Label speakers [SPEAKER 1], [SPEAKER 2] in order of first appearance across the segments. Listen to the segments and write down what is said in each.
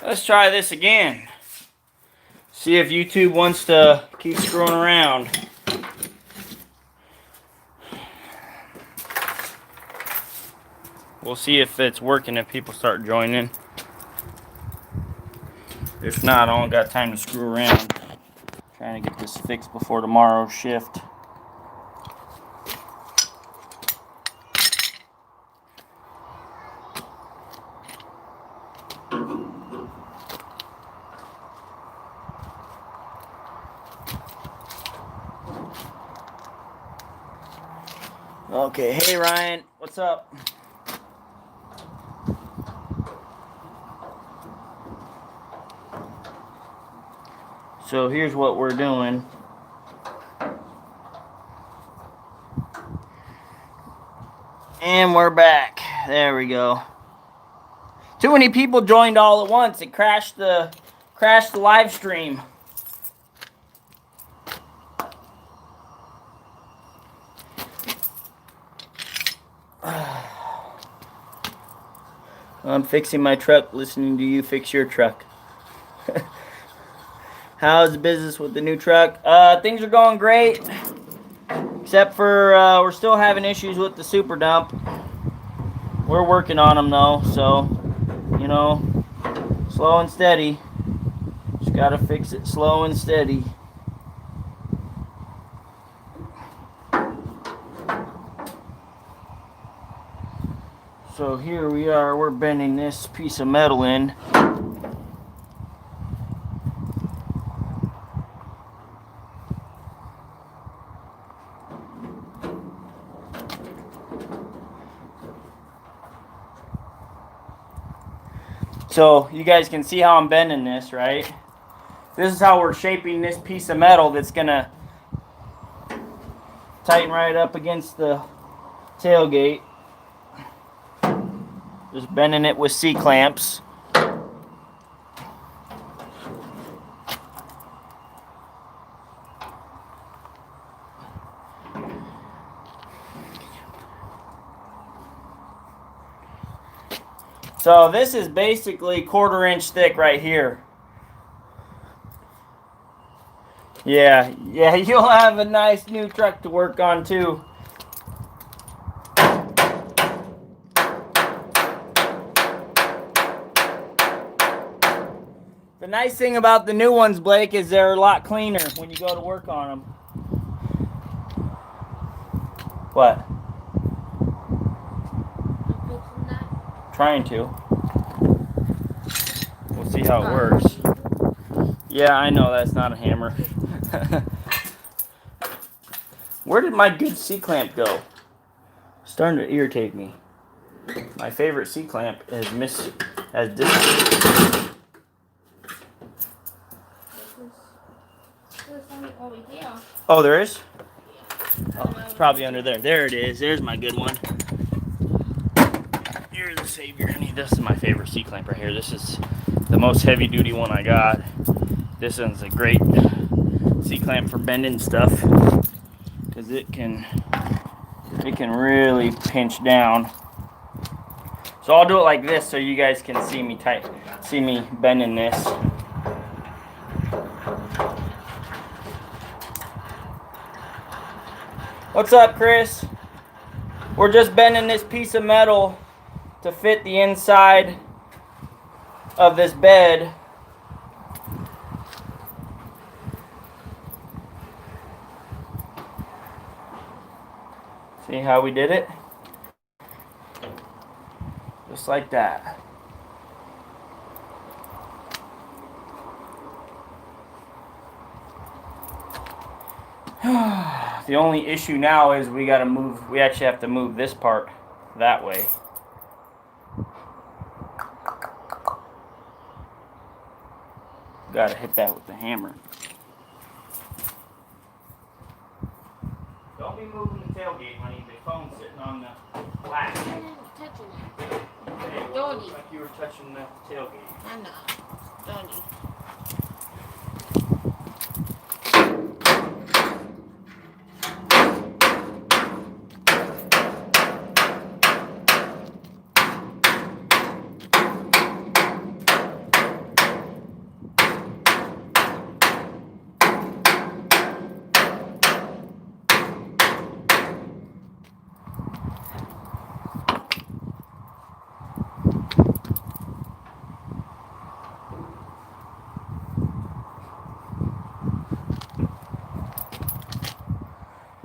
[SPEAKER 1] Let's try this again. See if YouTube wants to keep screwing around. We'll see if it's working if people start joining. If not, I don't got time to screw around. Trying to get this fixed before tomorrow's shift. Okay, hey Ryan, what's up? So here's what we're doing. And we're back. There we go. Too many people joined all at once. It crashed the live stream. I'm fixing my truck, listening to you fix your truck. How's the business with the new truck? Things are going great. Except for we're still having issues with the super dump. We're working on them though, so, you know, slow and steady. Just gotta fix it slow and steady. So here we are, we're bending this piece of metal in. So you guys can see how I'm bending this, right? This is how we're shaping this piece of metal that's gonna tighten right up against the tailgate. Just bending it with C-clamps. So this is basically 1/4 inch thick right here. Yeah, you'll have a nice new truck to work on too. The nice thing about the new ones, Blake, is they're a lot cleaner when you go to work on them. What? Trying to. We'll see how it works. Yeah, I know that's not a hammer. Where did my good C-clamp go? Starting to irritate me. My favorite C-clamp is Oh, there is? Oh, it's probably under there. There it is. There's my good one. You're the savior, honey. This is my favorite C-clamp right here. This is the most heavy-duty one I got. This one's a great C-clamp for bending stuff because it can really pinch down. So I'll do it like this so you guys can see me bending this. What's up, Chris? We're just bending this piece of metal to fit the inside of this bed. See how we did it? Just like that. The only issue now is we actually have to move this part that way. Gotta hit that with the hammer. Don't be moving the tailgate, honey. The phone's sitting on the latch.
[SPEAKER 2] I didn't touch it.
[SPEAKER 1] Okay, well, it looks like you were touching the tailgate.
[SPEAKER 2] I'm not. Don't eat.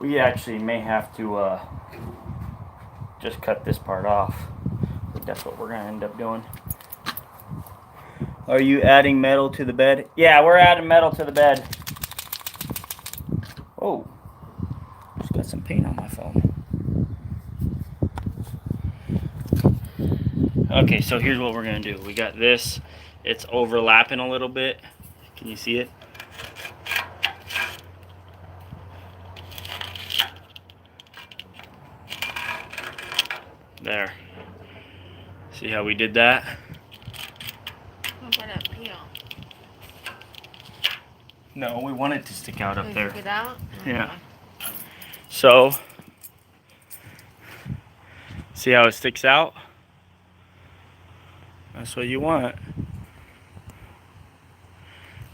[SPEAKER 1] We actually may have to just cut this part off. I think that's what we're gonna end up doing. Are you adding metal to the bed? Yeah, we're adding metal to the bed. Oh, just got some paint on my phone. Okay, so here's what we're gonna do. We got this. It's overlapping a little bit. Can you see it? There. See how we did that?
[SPEAKER 2] What about that peel?
[SPEAKER 1] No, we want it to stick out up there.
[SPEAKER 2] Stick it out?
[SPEAKER 1] Yeah. So, see how it sticks out? That's what you want.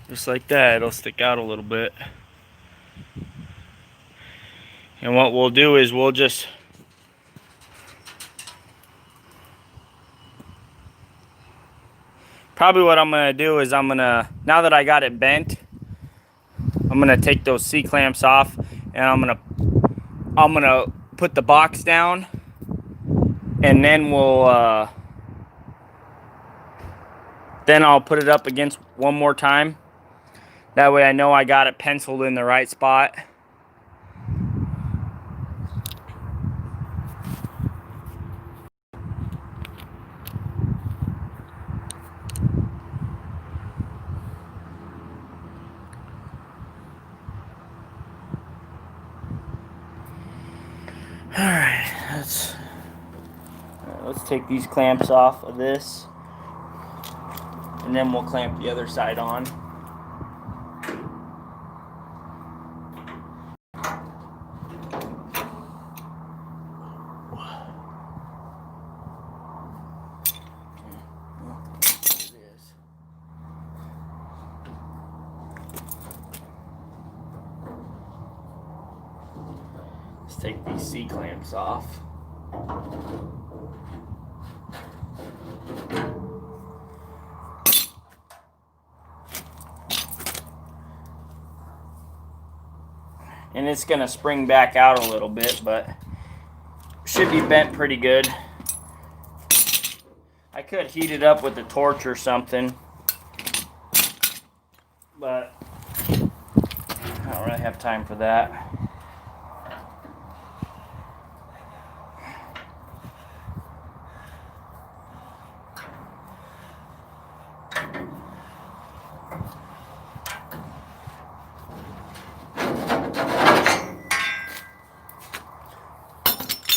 [SPEAKER 1] Just like that, it'll stick out a little bit. And what we'll do is we'll just probably what I'm gonna do is now that I got it bent, I'm gonna take those C-clamps off and I'm gonna put the box down, and then then I'll put it up against one more time. That way I know I got it penciled in the right spot. Alright, let's take these clamps off of this, and then we'll clamp the other side on. Let's take these C-clamps off. And it's gonna spring back out a little bit, but should be bent pretty good. I could heat it up with a torch or something, but I don't really have time for that.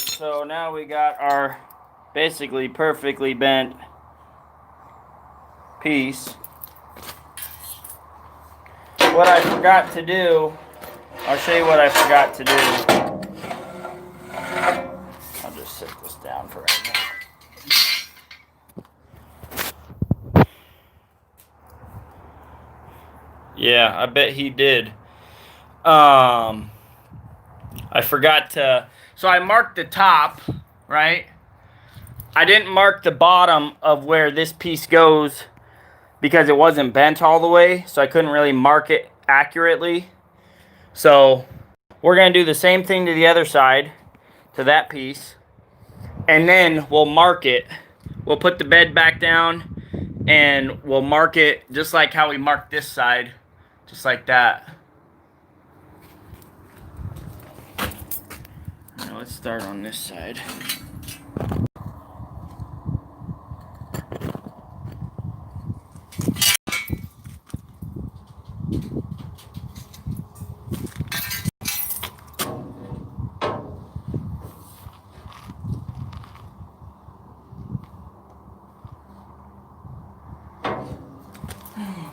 [SPEAKER 1] So now we got our basically perfectly bent piece. What I forgot to do, I'll show you what I forgot to do. I'll just set this down for right now. Yeah, I bet he did. I forgot to, so I marked the top, right? I didn't mark the bottom of where this piece goes because it wasn't bent all the way, so I couldn't really mark it accurately. So we're gonna do the same thing to the other side, to that piece, and then we'll mark it. We'll put the bed back down and we'll mark it just like how we marked this side, just like that. Now let's start on this side.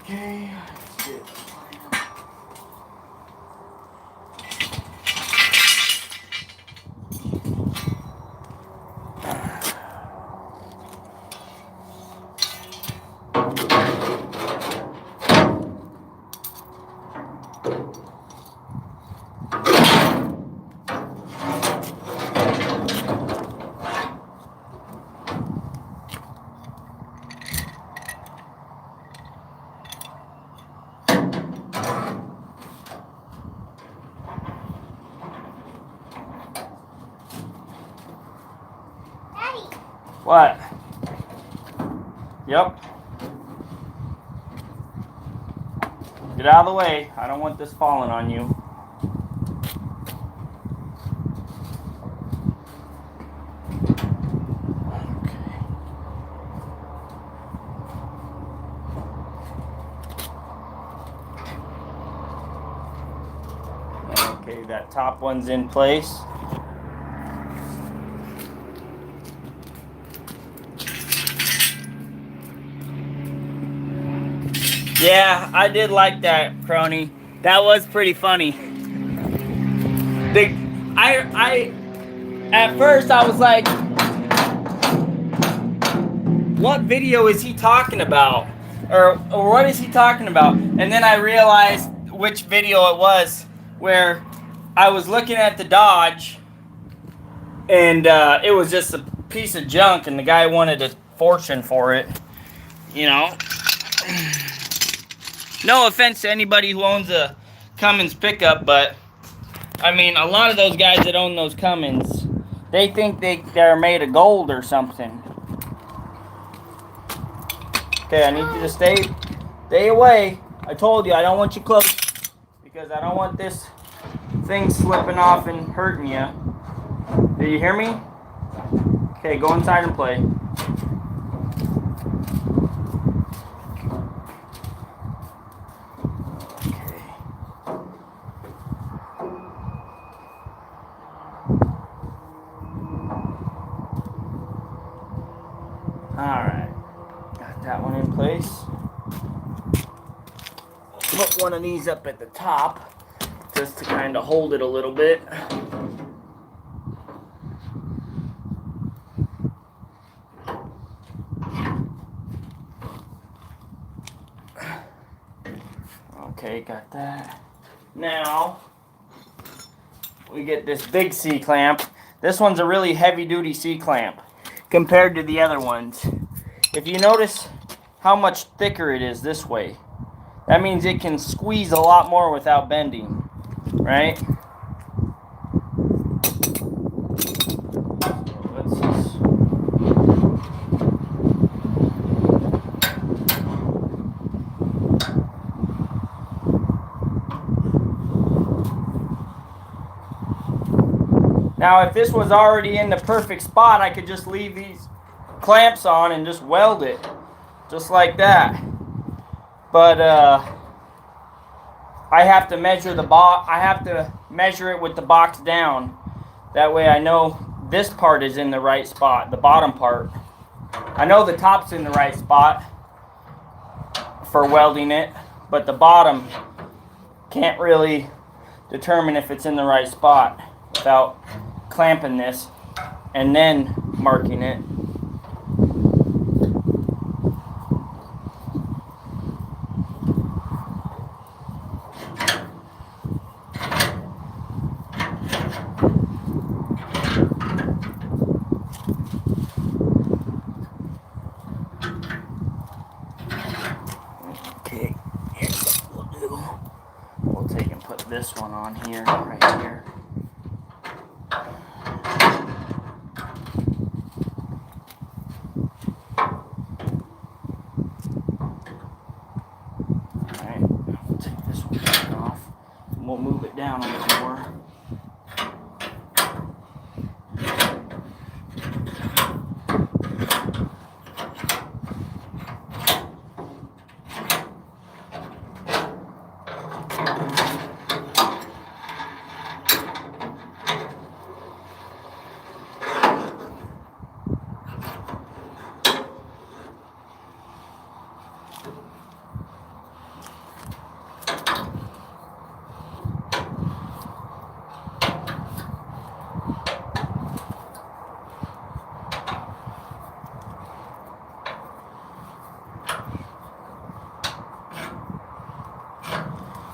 [SPEAKER 1] Okay, let's get What? Yep. Get out of the way. I don't want this falling on you. Okay, that top one's in place. Yeah, I did like that, Crony. That was pretty funny. At first I was like, what video is he talking about? Or what is he talking about? And then I realized which video it was, where I was looking at the Dodge, and it was just a piece of junk, and the guy wanted a fortune for it. You know? No offense to anybody who owns a Cummins pickup, but I mean, a lot of those guys that own those Cummins, they think they're made of gold or something. Okay, I need you to stay away. I told you I don't want you close, because I don't want this thing slipping off and hurting you. Do you hear me? Okay, go inside and play. Alright, got that one in place. Put one of these up at the top, just to kind of hold it a little bit. Okay, got that. Now, we get this big C-clamp. This one's a really heavy-duty C-clamp compared to the other ones. If you notice how much thicker it is this way, that means it can squeeze a lot more without bending, right? Now, if this was already in the perfect spot, I could just leave these clamps on and just weld it, just like that. But I have to measure the box. I have to measure it with the box down. That way, I know this part is in the right spot, the bottom part. I know the top's in the right spot for welding it, but the bottom can't really determine if it's in the right spot without clamping this and then marking it. Okay, here's what we'll do. We'll take and put this one on here, right here. We'll move it down a little more.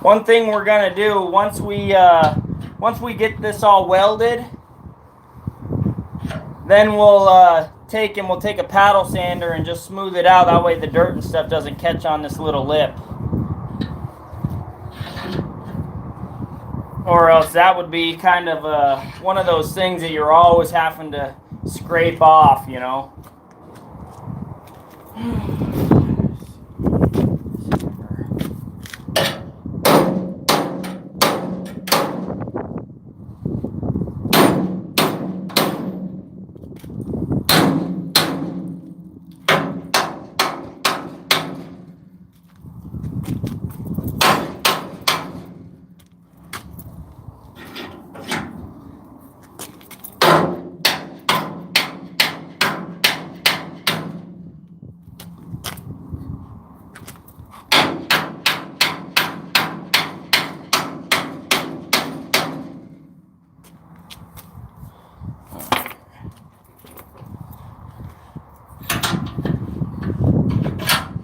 [SPEAKER 1] One thing we're gonna do once we get this all welded, then we'll take a paddle sander and just smooth it out. That way the dirt and stuff doesn't catch on this little lip. Or else that would be kind of one of those things that you're always having to scrape off, you know.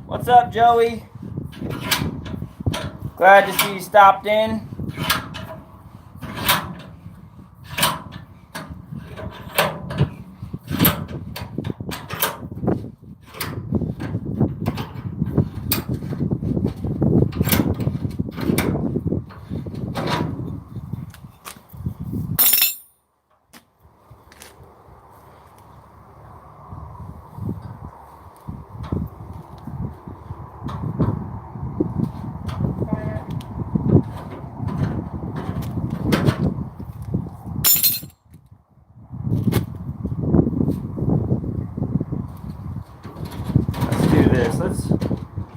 [SPEAKER 1] What's up, Joey? Glad to see you stopped in.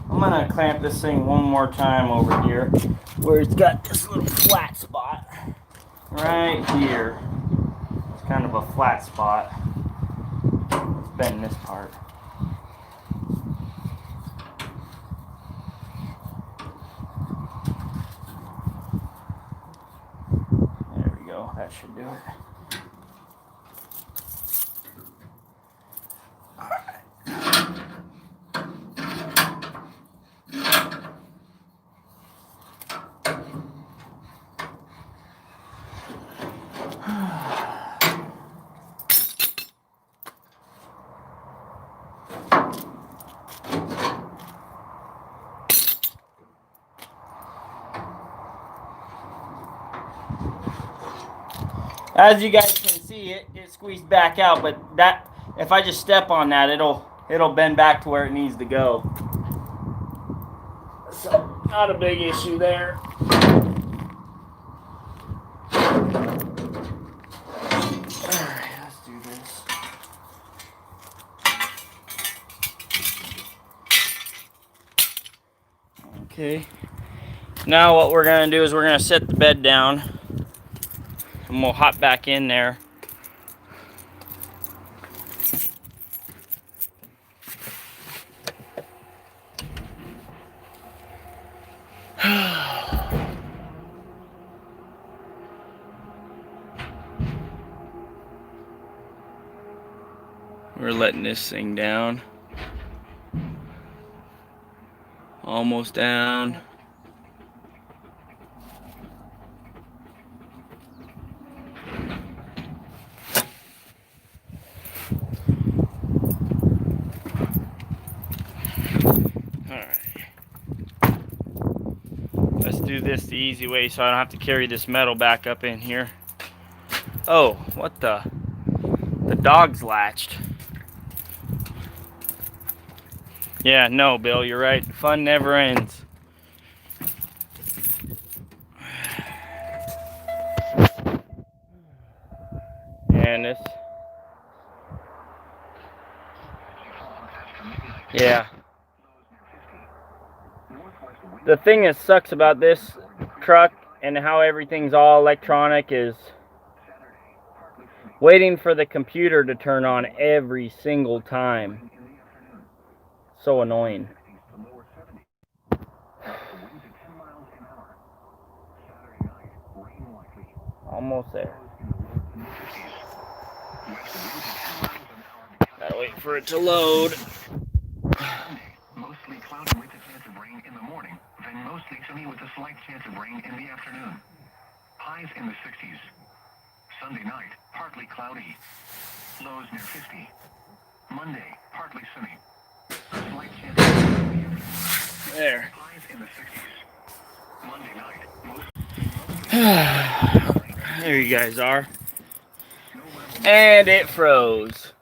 [SPEAKER 1] I'm gonna clamp this thing one more time over here where it's got this little flat spot right here. It's kind of a flat spot. Let's bend this part. There we go. That should do it. As you guys can see, it squeezed back out, but that if I just step on that, it'll bend back to where it needs to go. So not a big issue there. Alright, let's do this. Okay. Now what we're gonna do is we're gonna set the bed down. And we'll hop back in there. We're letting this thing down. Almost down. Do this the easy way so I don't have to carry this metal back up in here. Oh, what the dog's latched. Yeah, no, Bill, you're right. Fun never ends. And this, yeah. The thing that sucks about this truck and how everything's all electronic is waiting for the computer to turn on every single time. So annoying. Almost there. Gotta wait for it to load.
[SPEAKER 3] Mostly cloudy with a chance of rain in the morning, then mostly sunny with a slight chance of rain in the afternoon. Highs in the 60s. Sunday night, partly cloudy. Lows near 50. Monday, partly sunny. A slight chance of rain in the afternoon.
[SPEAKER 1] There.
[SPEAKER 3] Highs in the 60s. Monday night,
[SPEAKER 1] There you guys are. And it froze.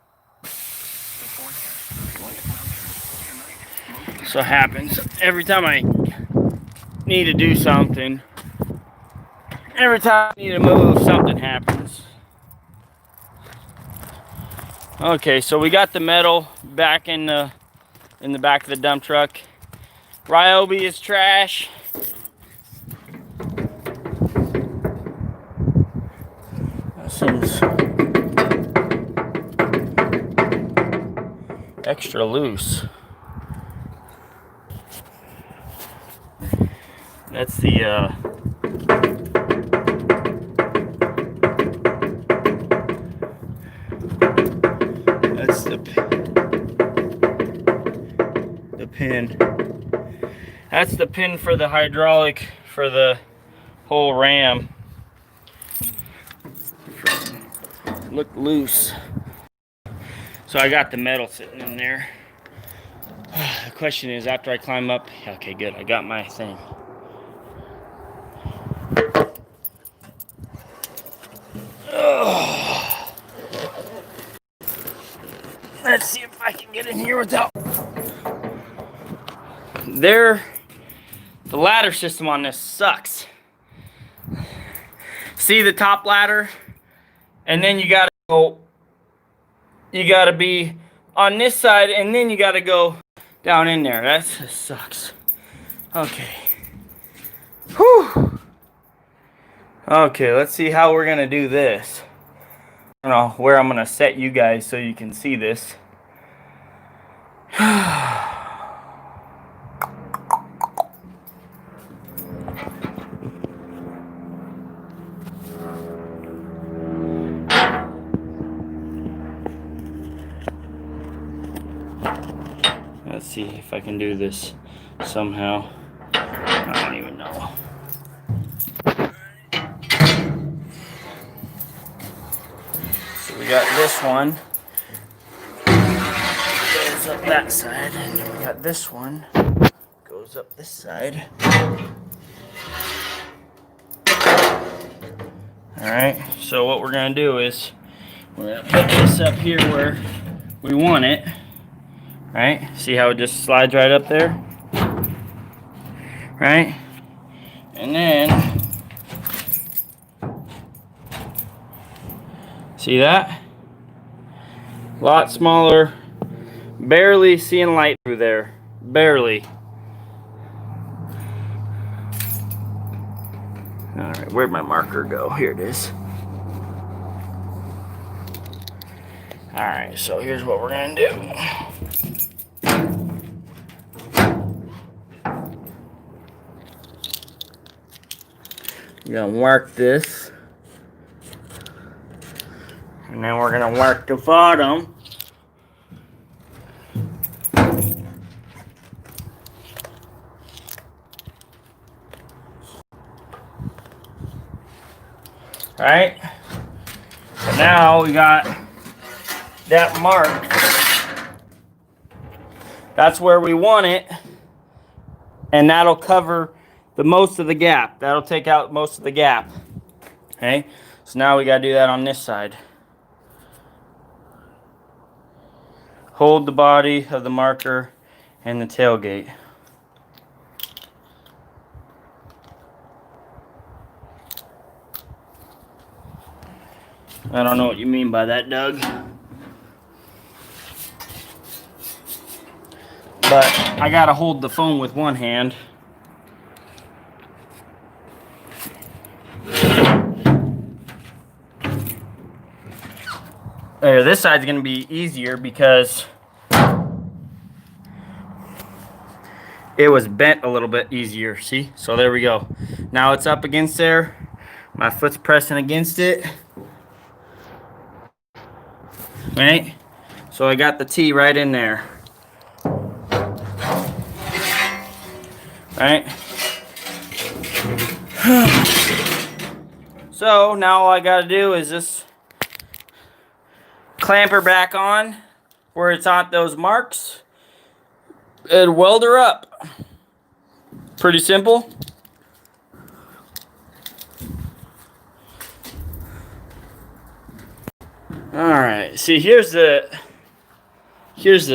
[SPEAKER 1] So it happens every time I need to do something. Every time I need to move, something happens. Okay, so we got the metal back in the back of the dump truck. Ryobi is trash. That seems extra loose. That's the pin. That's the pin for the hydraulic for the whole ram. Look loose. So I got the metal sitting in there. The question is, after I climb up, okay, good, I got my thing. Let's see if I can get in here without. The ladder system on this sucks. See the top ladder? And then you gotta go, you gotta be on this side, and then you gotta go down in there. That just sucks. Okay. Whew. Okay, let's see how we're gonna do this. I don't know where I'm gonna set you guys so you can see this. Let's see if I can do this somehow. I don't even know. So we got this one. Goes up that side. And then we got this one. Goes up this side. Alright, so what we're going to do is we're going to put this up here where we want it. Right? See how it just slides right up there? Right? And then, see that? A lot smaller. Barely seeing light through there. Barely. Alright, where'd my marker go? Here it is. Alright, so here's what we're going to do. We're gonna mark this, and then we're gonna mark the bottom. Alright, so now we got that marked. That's where we want it, and that'll cover the most of the gap. That'll take out most of the gap. Okay, so now we got to do that on this side. Hold the body of the marker and the tailgate. I don't know what you mean by that, Doug. But I got to hold the phone with one hand. There, this side's going to be easier because it was bent a little bit easier. See? So there we go. Now it's up against there. My foot's pressing against it. Right? So I got the T right in there. Right? So now all I got to do is just clamp her back on where it's on those marks and weld her up. Pretty simple. Alright, see here's the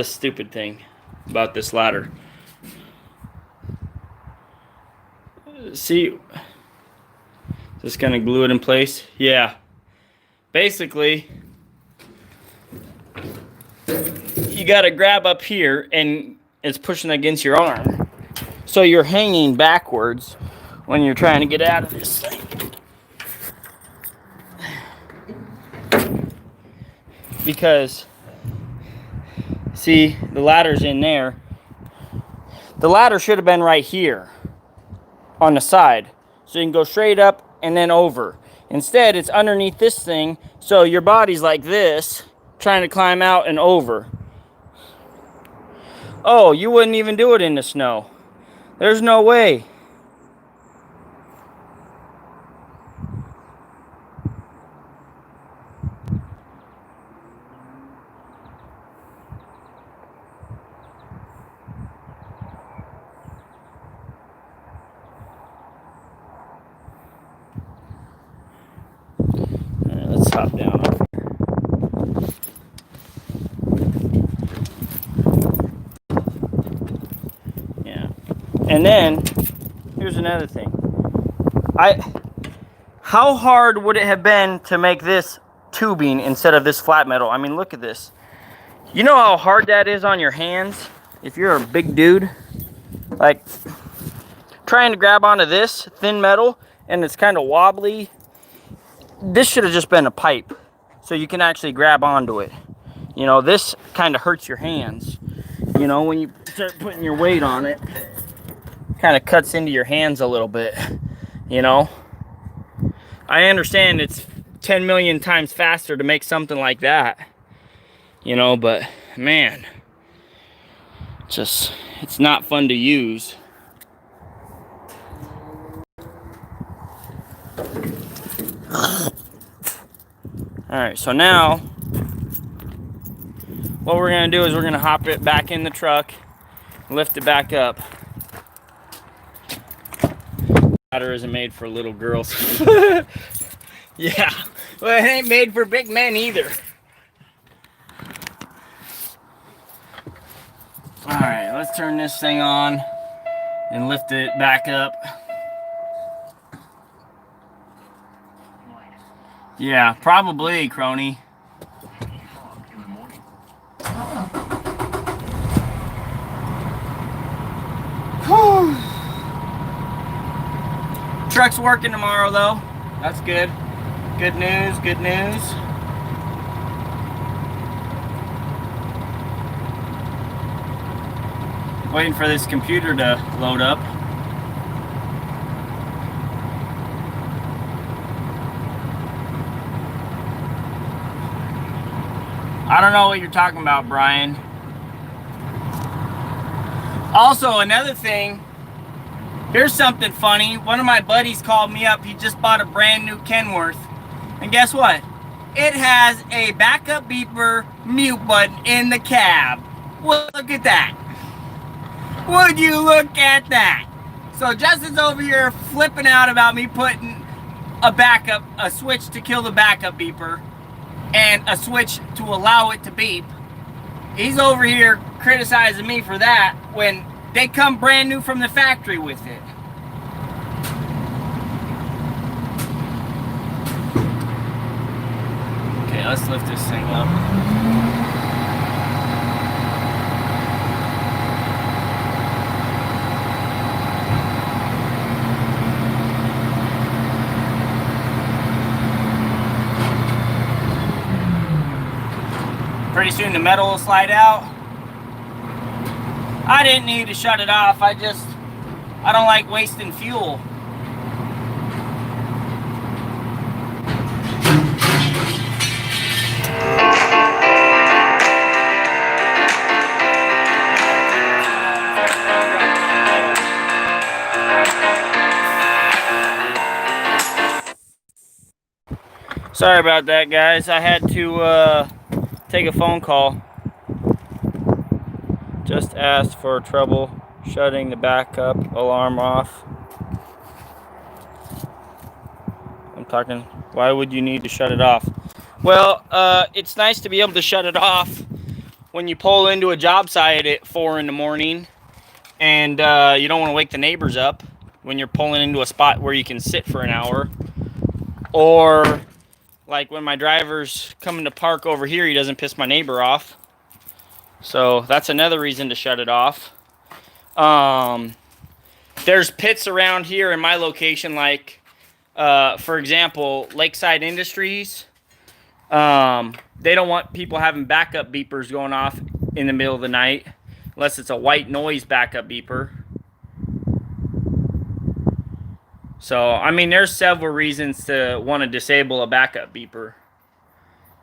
[SPEAKER 1] stupid thing about this ladder. See, just gonna glue it in place. Yeah. Basically, you gotta grab up here and it's pushing against your arm. So you're hanging backwards when you're trying to get out of this thing. Because, see, the ladder's in there. The ladder should have been right here on the side. So you can go straight up and then over. Instead, it's underneath this thing, so your body's like this, trying to climb out and over. Oh, you wouldn't even do it in the snow. There's no way. All right, let's hop down. Yeah. And then, here's another thing. How hard would it have been to make this tubing instead of this flat metal? I mean, look at this. You know how hard that is on your hands? If you're a big dude, like trying to grab onto this thin metal and it's kind of wobbly. This should have just been a pipe so you can actually grab onto it. You know, this kind of hurts your hands. You know, when you start putting your weight on it, kind of cuts into your hands a little bit, you know. I understand it's 10 million times faster to make something like that, you know, but man, it's not fun to use. Alright, so now what we're going to do is we're going to hop it back in the truck, lift it back up. Ladder isn't made for little girls. Yeah, well, it ain't made for big men either. Alright, let's turn this thing on and lift it back up. Yeah, probably, crony. Truck's working tomorrow, though. That's good. Good news, good news. Waiting for this computer to load up. I don't know what you're talking about, Brian. Also, another thing, here's something funny. One of my buddies called me up. He just bought a brand new Kenworth. And guess what? It has a backup beeper mute button in the cab. Well, look at that. Would you look at that? So Justin's over here flipping out about me putting a switch to kill the backup beeper and a switch to allow it to beep. He's over here criticizing me for that when they come brand new from the factory with it. Okay, let's lift this thing up. Pretty soon the metal will slide out. I didn't need to shut it off. I don't like wasting fuel. Sorry about that, guys. I had to take a phone call. Just asked for trouble shutting the backup alarm off. I'm talking, why would you need to shut it off? Well, it's nice to be able to shut it off when you pull into a job site at 4 in the morning and you don't want to wake the neighbors up. when you're pulling into a spot where you can sit for an hour. Or like when my driver's coming to park over here, he doesn't piss my neighbor off. So that's another reason to shut it off. There's pits around here in my location, like, for example, Lakeside Industries. They don't want people having backup beepers going off in the middle of the night, unless it's a white noise backup beeper. So, I mean, there's several reasons to want to disable a backup beeper.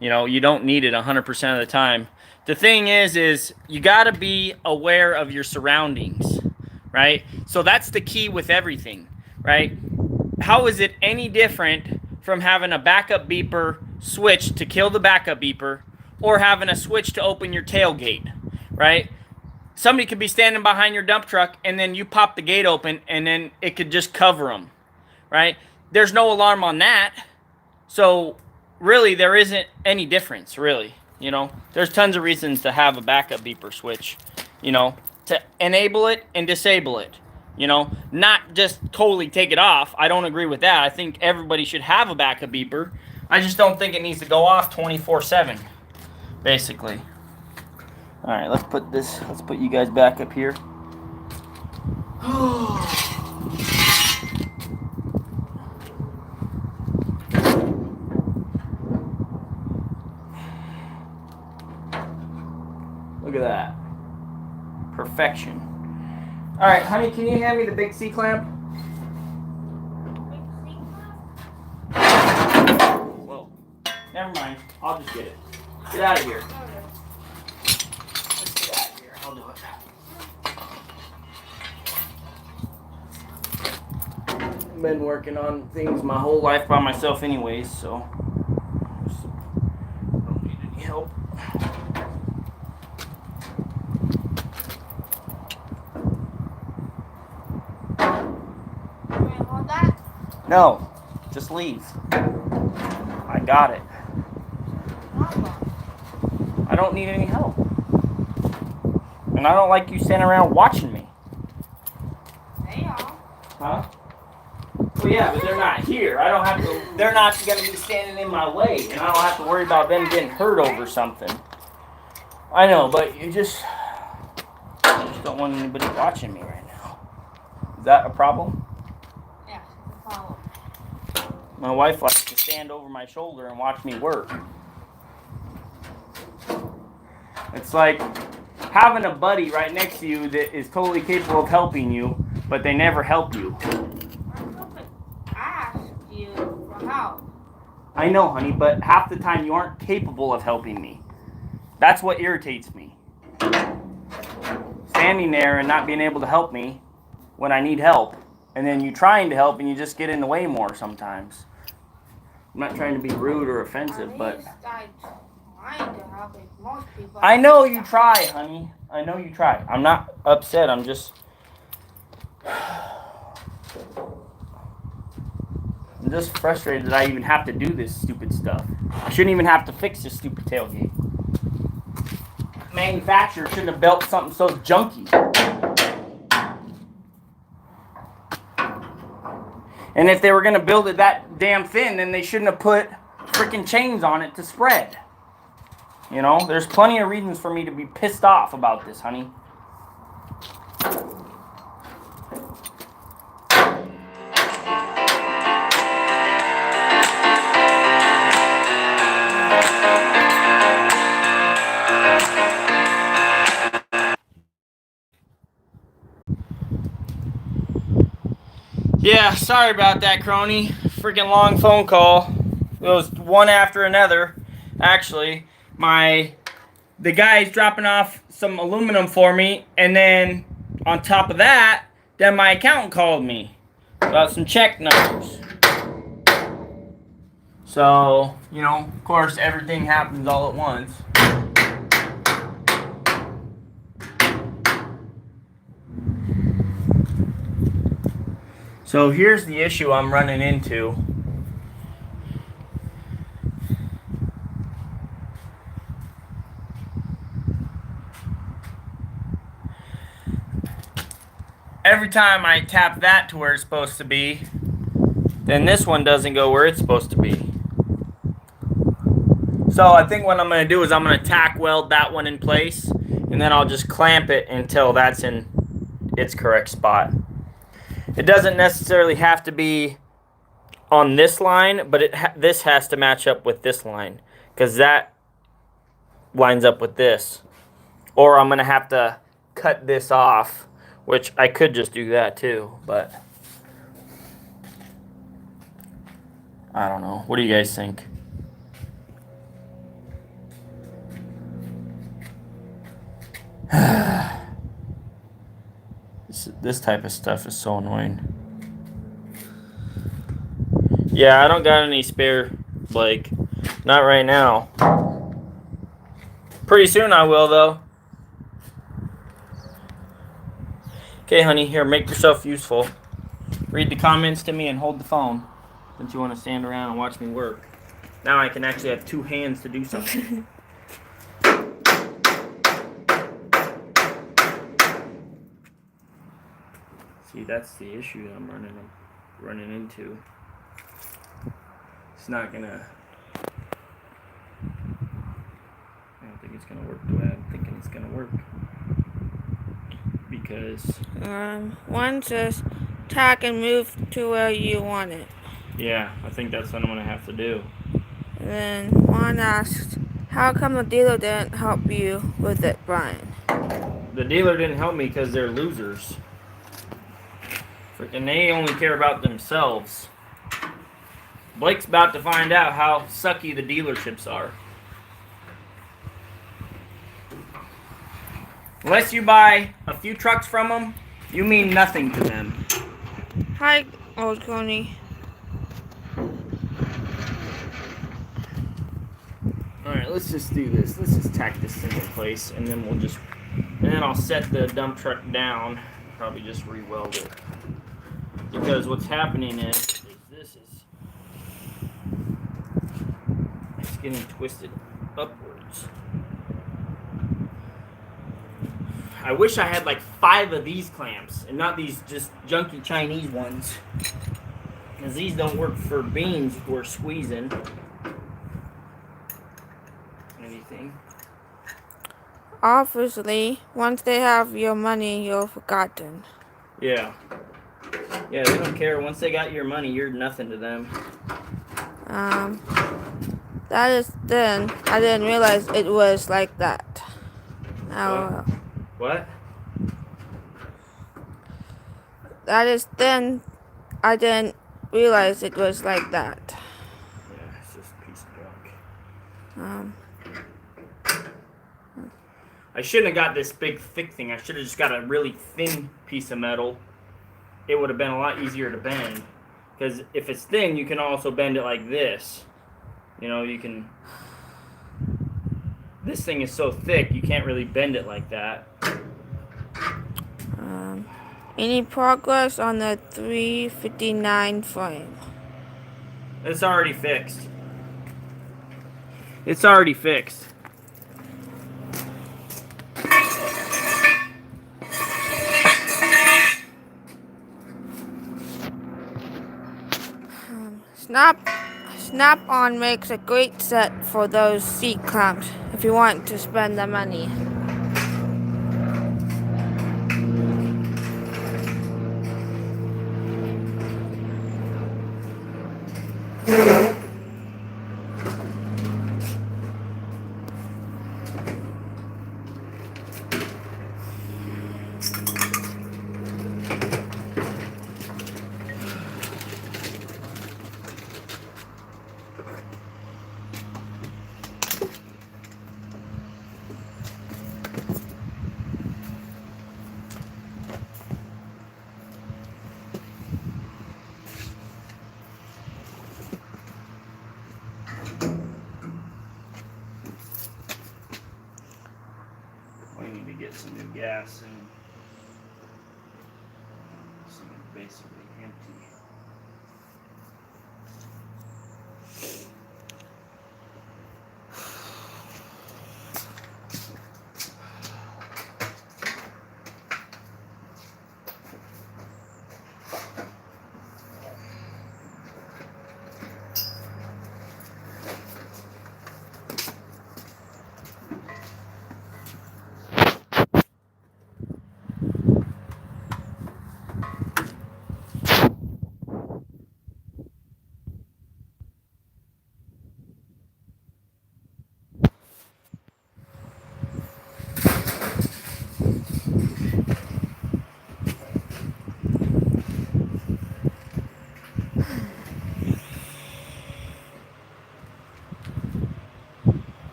[SPEAKER 1] You know, you don't need it 100% of the time. The thing is you got to be aware of your surroundings, right? So that's the key with everything, right? How is it any different from having a backup beeper switch to kill the backup beeper, or having a switch to open your tailgate, right? Somebody could be standing behind your dump truck, and then you pop the gate open, and then it could just cover them, right? There's no alarm on that. So really, there isn't any difference, really. You know, there's tons of reasons to have a backup beeper switch, you know, to enable it and disable it, you know, not just totally take it off. I don't agree with that. I think everybody should have a backup beeper. I just don't think it needs to go off 24/7, basically. All right, let's put you guys back up here. Look at that. Perfection. All right, honey, can you hand me the big C-clamp? Whoa. Never mind. I'll just get it. Get out of here. Let's get out of here. I'll do it. I've been working on things my whole life by myself anyways, so I don't need any help. No, just leave. I got it. I don't need any help. And I don't like you standing around watching me.
[SPEAKER 2] They are.
[SPEAKER 1] Huh? Well, yeah, but they're not here. I don't have to. They're not going to be standing in my way, and I don't have to worry about them getting hurt over something. I know, but I just don't want anybody watching me right now. Is that a problem?
[SPEAKER 2] Yeah, it's a problem.
[SPEAKER 1] My wife likes to stand over my shoulder and watch me work. It's like having a buddy right next to you that is totally capable of helping you, but they never help you.
[SPEAKER 2] I asked you for help.
[SPEAKER 1] I know, honey, but half the time you aren't capable of helping me. That's what irritates me. Standing there and not being able to help me when I need help, and then you trying to help and you just get in the way more sometimes. I'm not trying to be rude or offensive, but
[SPEAKER 2] I trying to help most people.
[SPEAKER 1] I know you try, honey. I know you try. I'm not upset. I'm just frustrated that I even have to do this stupid stuff. I shouldn't even have to fix this stupid tailgate. Manufacturer shouldn't have built something so junky. And if they were going to build it that damn thin, then they shouldn't have put freaking chains on it to spread. You know, there's plenty of reasons for me to be pissed off about this, honey. Yeah, sorry about that, crony. Freaking long phone call. It was one after another. Actually, the guy's dropping off some aluminum for me, and then on top of that, then my accountant called me about some check numbers. So, you know, of course, everything happens all at once. So here's the issue I'm running into. every time I tap that to where it's supposed to be, then this one doesn't go where it's supposed to be. So I think what I'm going to do is I'm going to tack weld that one in place, and then I'll just clamp it until that's in its correct spot. It doesn't necessarily have to be on this line, but this has to match up with this line, because that lines up with this. Or I'm going to have to cut this off, which I could just do that too, but I don't know. What do you guys think? This type of stuff is so annoying. Yeah, I don't got any spare, like, not right now. Pretty soon I will, though. Okay, honey, here, make yourself useful. Read the comments to me and hold the phone, since you want to stand around and watch me work. Now I can actually have two hands to do something. See, that's the issue that I'm running into. It's not gonna. I don't think it's gonna work the way I'm thinking it's gonna work. Because
[SPEAKER 4] one says tack and move to where you want it.
[SPEAKER 1] yeah, I think that's what I'm gonna have to do.
[SPEAKER 4] And then one asks, how come the dealer didn't help you with it, Brian?
[SPEAKER 1] The dealer didn't help me because they're losers. Freaking, they only care about themselves. Blake's about to find out how sucky the dealerships are. Unless you buy a few trucks from them, you mean nothing to them.
[SPEAKER 4] Hi, old Coney.
[SPEAKER 1] Alright, let's just do this. Let's just tack this thing in place, and then I'll set the dump truck down. Probably just re-weld it. Because what's happening is it's getting twisted upwards. I wish I had like 5 of these clamps and not these just junky Chinese ones. Because these don't work for beams we're squeezing. Anything.
[SPEAKER 4] Obviously, once they have your money, you're forgotten.
[SPEAKER 1] Yeah. Yeah, they don't care. Once they got your money, you're nothing to them.
[SPEAKER 4] That is then. I didn't realize it was like that.
[SPEAKER 1] What?
[SPEAKER 4] That is then. I didn't realize it was like that.
[SPEAKER 1] Yeah, it's just a piece of junk. I shouldn't have got this big thick thing. I should have just got a really thin piece of metal. It would have been a lot easier to bend. Because if it's thin, you can also bend it like this. You know, you can... This thing is so thick, you can't really bend it like that.
[SPEAKER 4] Any progress on the 359 frame?
[SPEAKER 1] It's already fixed. It's already fixed.
[SPEAKER 4] Snap-on makes a great set for those seat clamps if you want to spend the money.
[SPEAKER 1] We need to get some new gas and some basically empty.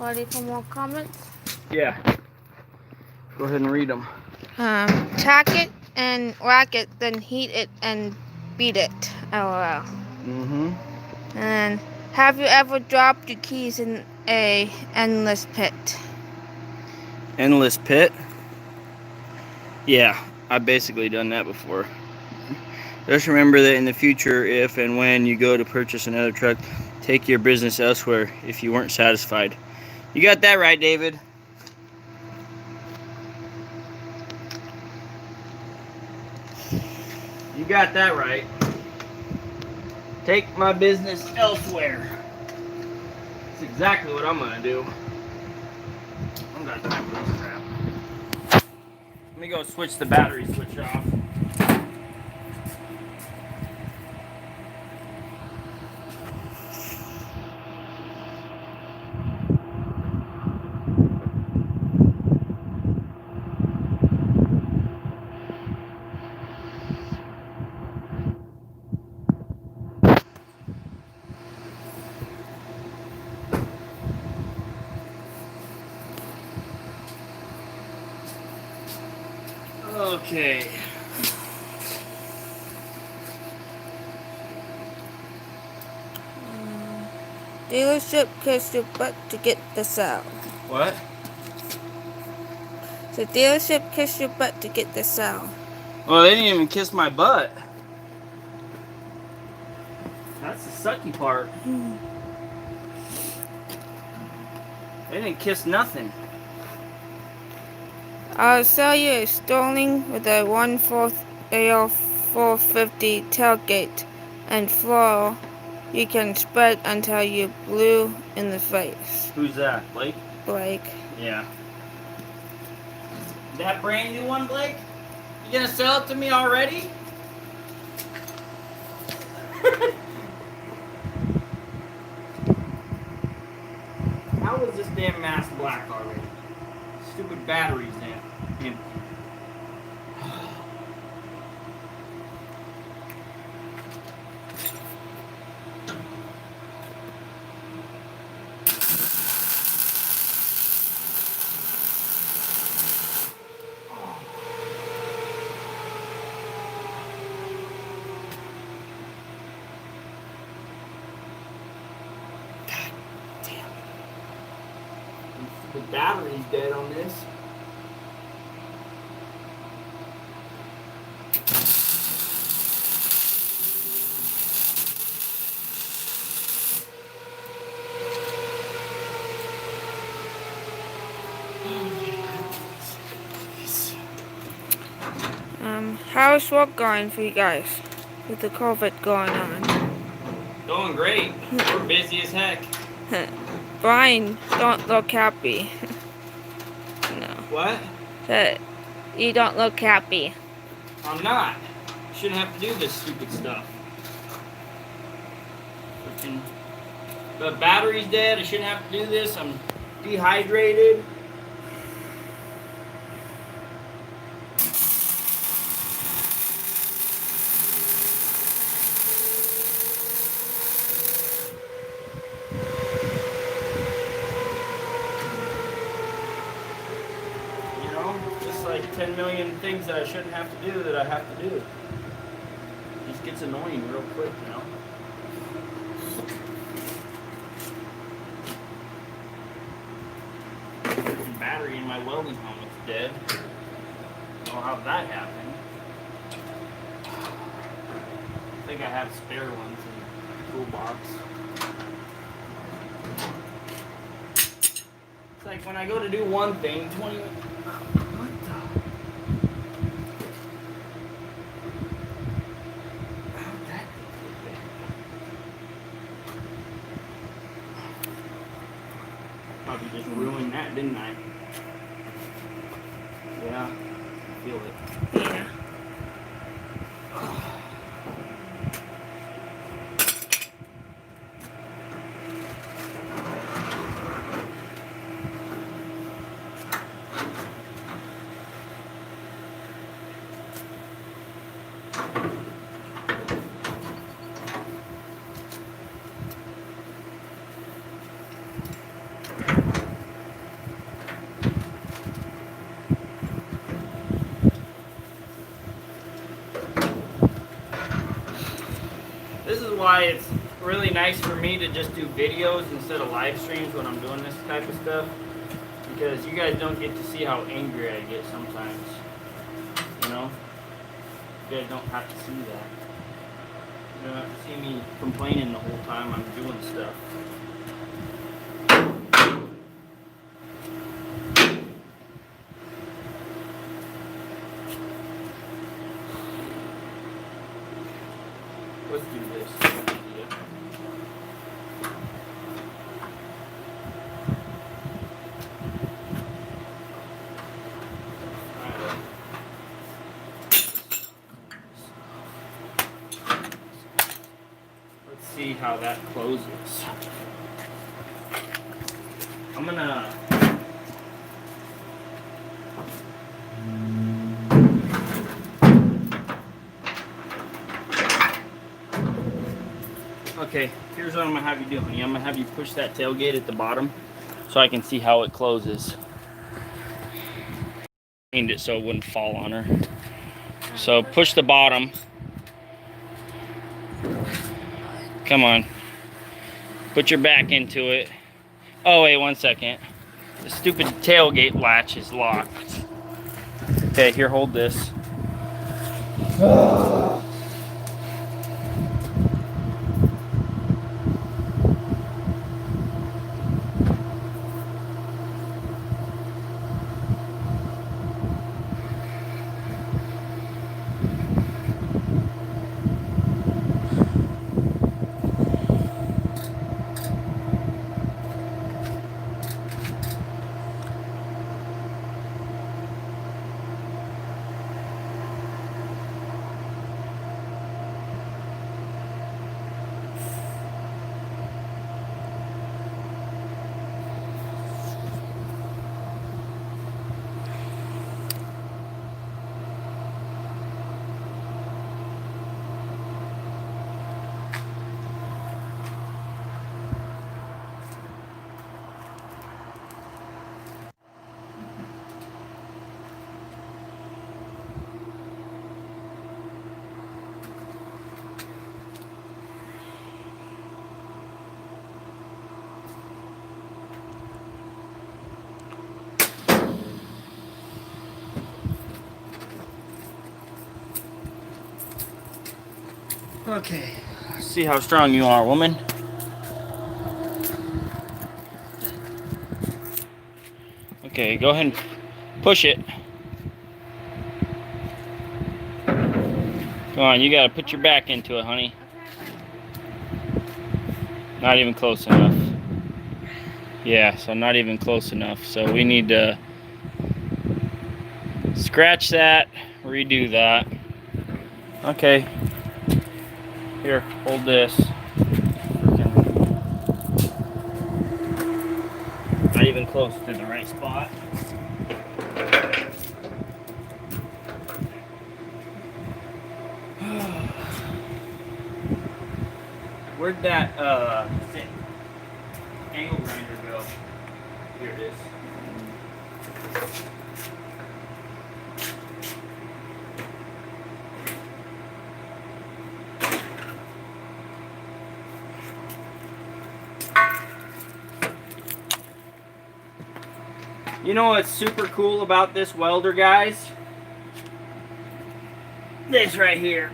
[SPEAKER 4] Ready for more comments?
[SPEAKER 1] Yeah. Go ahead and read them.
[SPEAKER 4] Tack it and rack it, then heat it and beat it. LOL.
[SPEAKER 1] Mm-hmm.
[SPEAKER 4] And have you ever dropped your keys in a endless pit?
[SPEAKER 1] Endless pit? Yeah, I've basically done that before. Just remember that in the future, if and when you go to purchase another truck, take your business elsewhere if you weren't satisfied. You got that right, David. You got that right. Take my business elsewhere. That's exactly what I'm gonna do. I don't got time for this crap. Let me go switch the battery switch off. Okay.
[SPEAKER 4] Dealership kissed your butt to get the sale.
[SPEAKER 1] What?
[SPEAKER 4] The dealership kissed your butt to get the sale.
[SPEAKER 1] Well, they didn't even kiss my butt. That's the sucky part. They didn't kiss nothing.
[SPEAKER 4] I'll sell you a Sterling with a 1/4 AL 450 tailgate and floor you can spread until you're blue in the face.
[SPEAKER 1] Who's that, Blake?
[SPEAKER 4] Blake.
[SPEAKER 1] Yeah. That brand new one, Blake? You gonna sell it to me already? How is this damn mask black already? Stupid batteries, damn. The battery's dead on this.
[SPEAKER 4] How's work going for you guys with the COVID going on?
[SPEAKER 1] Going great. We're busy as heck.
[SPEAKER 4] Brian, don't look happy. No.
[SPEAKER 1] What?
[SPEAKER 4] You don't look happy.
[SPEAKER 1] I'm not. Shouldn't have to do this stupid stuff. Freaking, the battery's dead. I shouldn't have to do this. I'm dehydrated. Just like 10 million things that I shouldn't have to do that I have to do. It just gets annoying real quick, you know? The battery in my welding helmet's dead. I don't know how that happened. I think I have spare ones in the toolbox. It's like when I go to do one thing, 20... What the... How'd that get there? Probably just ruined that, didn't I? Yeah, I feel it.
[SPEAKER 4] Yeah.
[SPEAKER 1] This is why it's really nice for me to just do videos instead of live streams when I'm doing this type of stuff. Because you guys don't get to see how angry I get sometimes. You know? You guys don't have to see that. You don't have to see me complaining the whole time I'm doing stuff. Let's do this. Let's see how that closes. I'm gonna okay, here's what I'm gonna have you do, honey. I'm gonna have you push that tailgate at the bottom so I can see how it closes. Aimed it so it wouldn't fall on her. So push the bottom. Come on. Put your back into it. Oh, wait 1 second. The stupid tailgate latch is locked. Okay, here, hold this. Okay, see how strong you are, woman. Okay, go ahead and push it. Come on, you gotta put your back into it, honey. Not even close enough. Yeah, so not even close enough. So we need to scratch that, redo that. Okay. Here, hold this. Not even close to the right spot. Where'd that angle grinder go? Here it is. You know what's super cool about this welder, guys? This right here.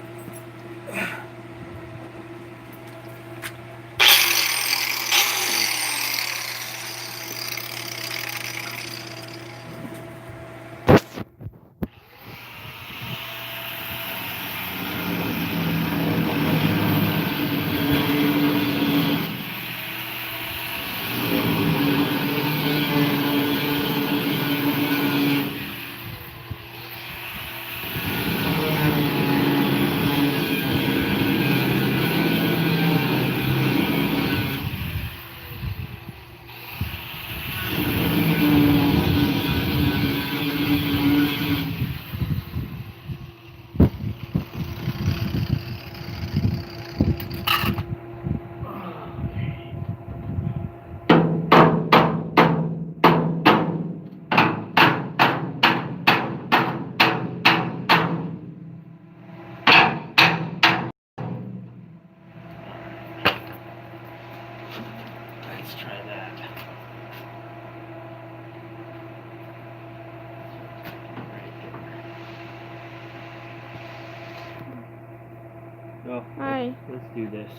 [SPEAKER 1] So
[SPEAKER 4] Hi.
[SPEAKER 1] let's do this.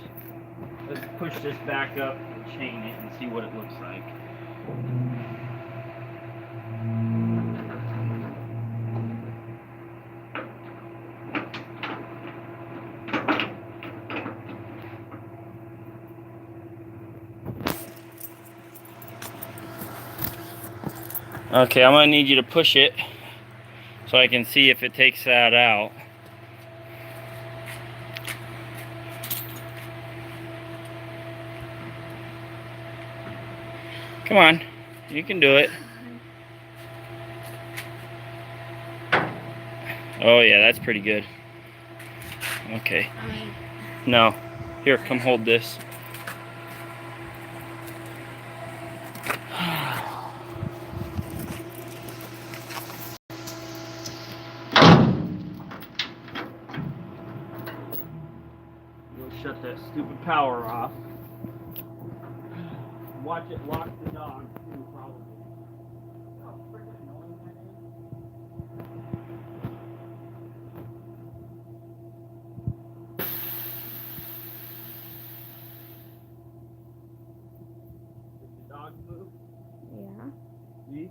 [SPEAKER 1] Let's push this back up and chain it and see what it looks like. Okay, I'm gonna need you to push it so I can see if it takes that out. Come on, you can do it. Oh yeah, that's pretty good. Okay. No. Here, come hold this. We'll shut that stupid power off. Watch it lock the dog too, probably. How freaking annoying that is. Did the dog move?
[SPEAKER 4] Yeah.
[SPEAKER 1] See?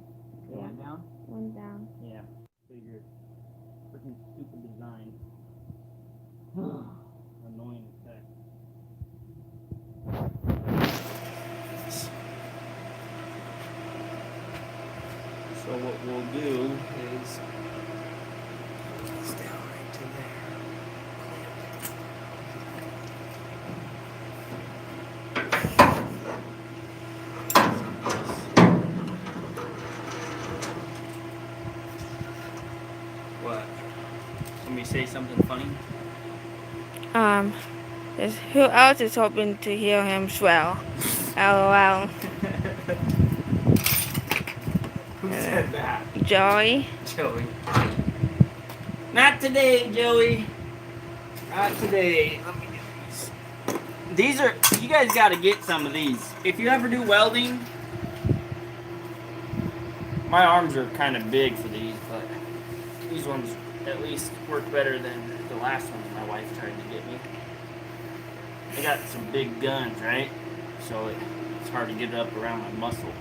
[SPEAKER 4] Yeah.
[SPEAKER 1] Going down?
[SPEAKER 4] One down.
[SPEAKER 1] Yeah. Figured. Freaking stupid design. Annoying as heck. So what we'll do is
[SPEAKER 5] It's down right to there.
[SPEAKER 1] what? Somebody say something funny?
[SPEAKER 4] Who else is hoping to hear him swell? LOL.
[SPEAKER 1] Who said that?
[SPEAKER 4] Joey.
[SPEAKER 1] Joey. Not today, Joey. Not today. Let me get these. These are, you guys got to get some of these. If you ever do welding, my arms are kind of big for these, but these ones at least work better than the last one my wife tried to get me. They got some big guns, right? So it's hard to get it up around my muscle.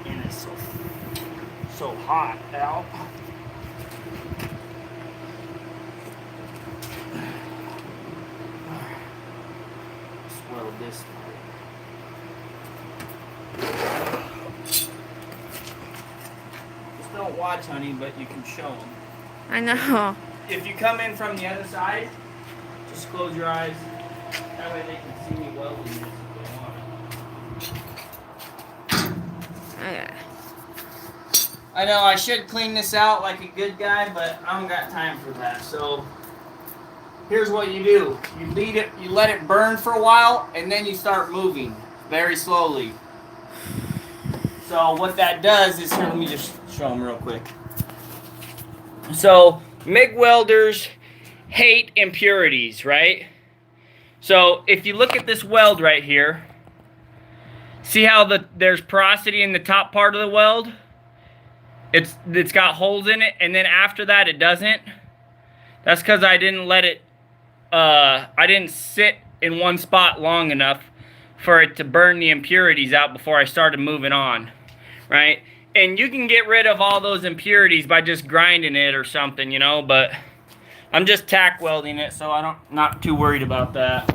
[SPEAKER 1] And it's so hot out. Swell this part. Just don't watch, honey, but you can show them.
[SPEAKER 4] I know.
[SPEAKER 1] If you come in from the other side, just close your eyes. That way they can see me welding this if they want.
[SPEAKER 4] Okay.
[SPEAKER 1] I know I should clean this out like a good guy, but I don't got time for that. So here's what you do. You lead it, you let it burn for a while, and then you start moving very slowly. So what that does is, here, let me just show them real quick. So MIG welders hate impurities, right? So if you look at this weld right here, see how there's porosity in the top part of the weld? It's got holes in it, and then after that it doesn't. That's because I didn't let it, I didn't sit in one spot long enough for it to burn the impurities out before I started moving on, right? And you can get rid of all those impurities by just grinding it or something, you know, but I'm just tack welding it, so not too worried about that.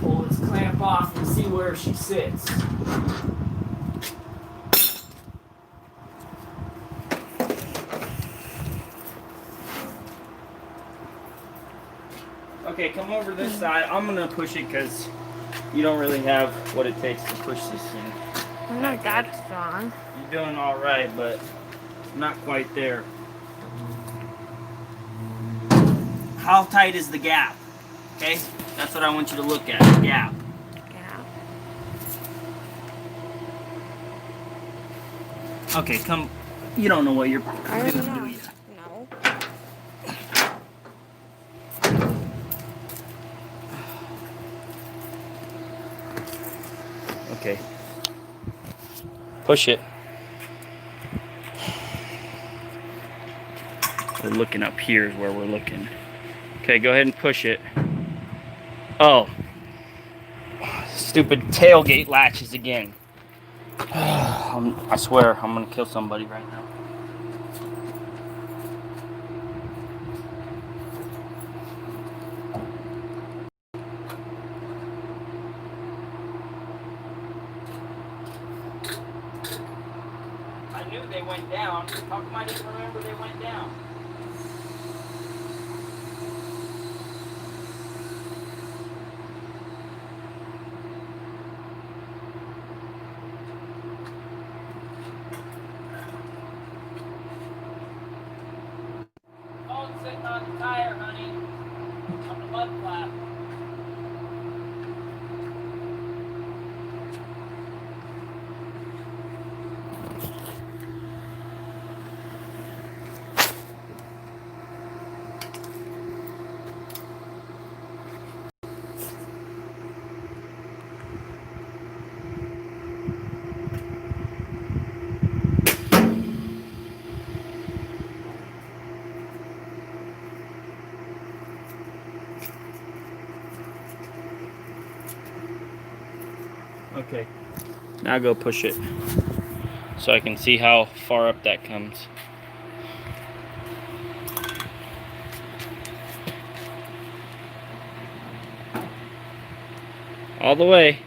[SPEAKER 1] Pull this clamp off and see where she sits. Okay, come over this side. I'm gonna push it because you don't really have what it takes to push this thing.
[SPEAKER 4] I'm not that strong.
[SPEAKER 1] You're doing all right, but not quite there. how tight is the gap? Okay, that's what I want you to look at, the gap.
[SPEAKER 4] Yeah.
[SPEAKER 1] Okay, come. You don't know what you're
[SPEAKER 4] I don't
[SPEAKER 1] doing,
[SPEAKER 4] know.
[SPEAKER 1] do you?
[SPEAKER 4] No.
[SPEAKER 1] Okay. Push it. We're looking up here is where we're looking. Okay, go ahead and push it. Oh. Stupid tailgate latches again. I swear, I'm gonna kill somebody right now. I knew they went down. How come I didn't remember they went down? Oh, it's sitting on the tire, honey. On the mud flap. Okay. Now go push it so I can see how far up that comes. All the way.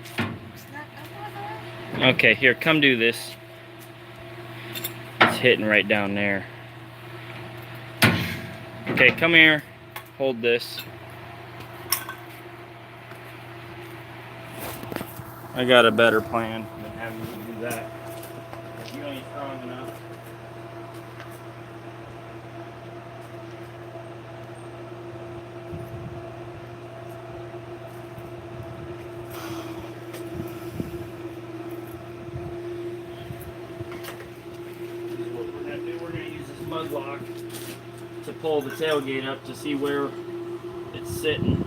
[SPEAKER 1] Okay, here, come do this. It's hitting right down there. Okay, come here. Hold this. I got a better plan than having you do that. If you ain't strong enough. This is what we're gonna do. We're gonna use this mud lock to pull the tailgate up to see where it's sitting.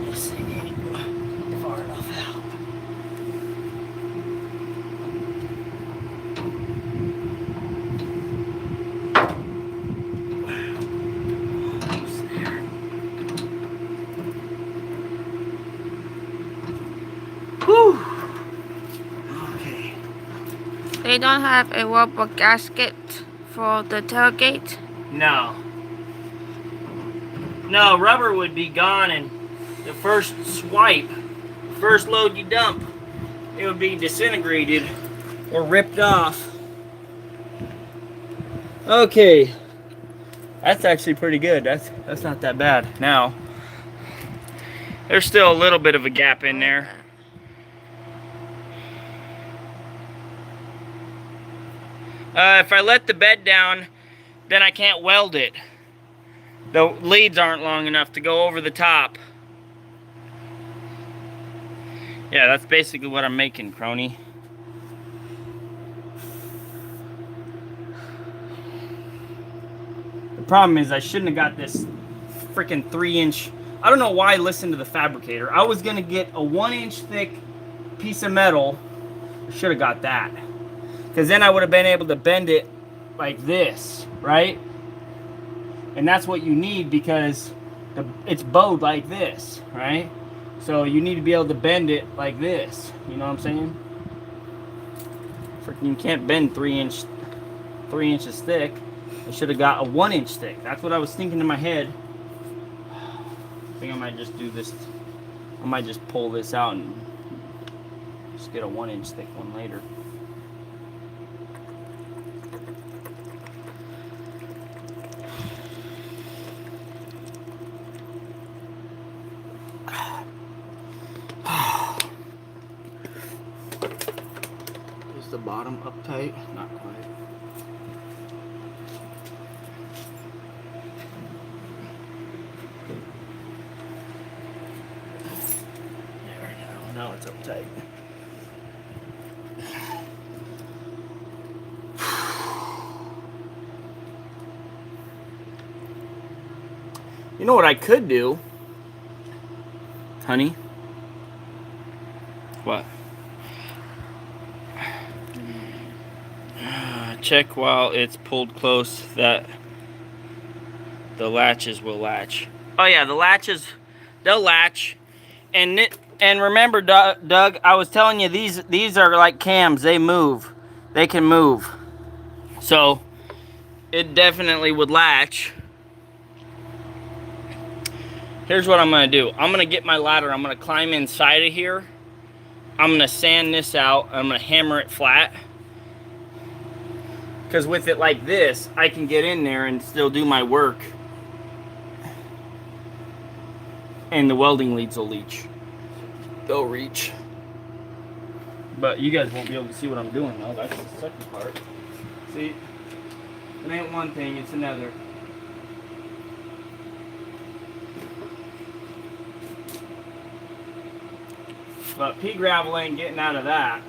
[SPEAKER 1] This thing ain't far enough out. Almost there. Whew. Okay.
[SPEAKER 4] They don't have a rubber gasket for the tailgate.
[SPEAKER 1] No. No, rubber would be gone in the first swipe. First load you dump, it would be disintegrated or ripped off. Okay. That's actually pretty good. That's not that bad. Now, there's still a little bit of a gap in there. If I let the bed down, then I can't weld it. The leads aren't long enough to go over the top. Yeah, that's basically what I'm making, crony. The problem is I shouldn't have got this freaking 3-inch. I don't know why I listened to the fabricator. I was gonna get a 1-inch thick piece of metal. I should have got that. Because then I would have been able to bend it like this, right? And that's what you need because it's bowed like this, right? So you need to be able to bend it like this. You know what I'm saying? Freaking, you can't bend 3 inches thick. I should have got a 1-inch thick. That's what I was thinking in my head. I think I might just do this. I might just pull this out and just get a 1-inch thick one later. bottom uptight? Not quite. There, now it's uptight. You know what I could do? Honey? What? Check while it's pulled close that the latches will latch. Oh yeah, the latches, they'll latch. And remember, Doug, I was telling you these are like cams. They move. They can move. So it definitely would latch. Here's what I'm going to do. I'm going to get my ladder. I'm going to climb inside of here. I'm going to sand this out. I'm going to hammer it flat. Because with it like this, I can get in there and still do my work. And the welding leads will reach. They'll reach. But you guys won't be able to see what I'm doing though. That's the second part. See? It ain't one thing, it's another. But pea gravel ain't getting out of that.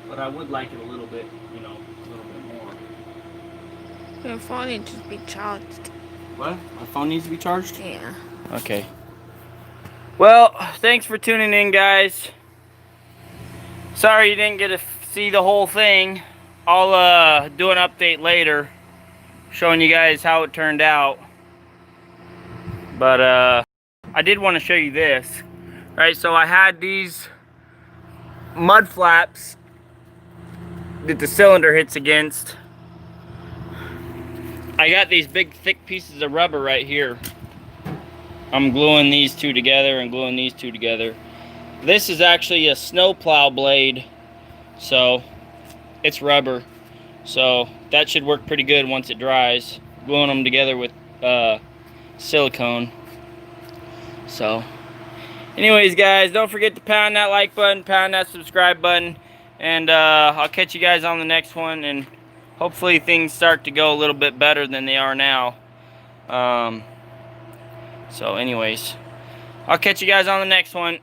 [SPEAKER 1] But I would like it a little bit, you know, a little bit more.
[SPEAKER 4] Your phone needs to be charged.
[SPEAKER 1] What? My phone needs to be charged?
[SPEAKER 4] Yeah.
[SPEAKER 1] Okay. Well, thanks for tuning in, guys. Sorry you didn't get to see the whole thing. I'll do an update later, showing you guys how it turned out. But I did want to show you this. Right, so I had these mud flaps that the cylinder hits against. I got these big thick pieces of rubber right here. I'm gluing these two together and gluing these two together. This is actually a snowplow blade, so it's rubber. So that should work pretty good once it dries. Gluing them together with silicone. So anyways, guys, don't forget to pound that like button, pound that subscribe button, and I'll catch you guys on the next one, and hopefully things start to go a little bit better than they are now. So anyways, I'll catch you guys on the next one.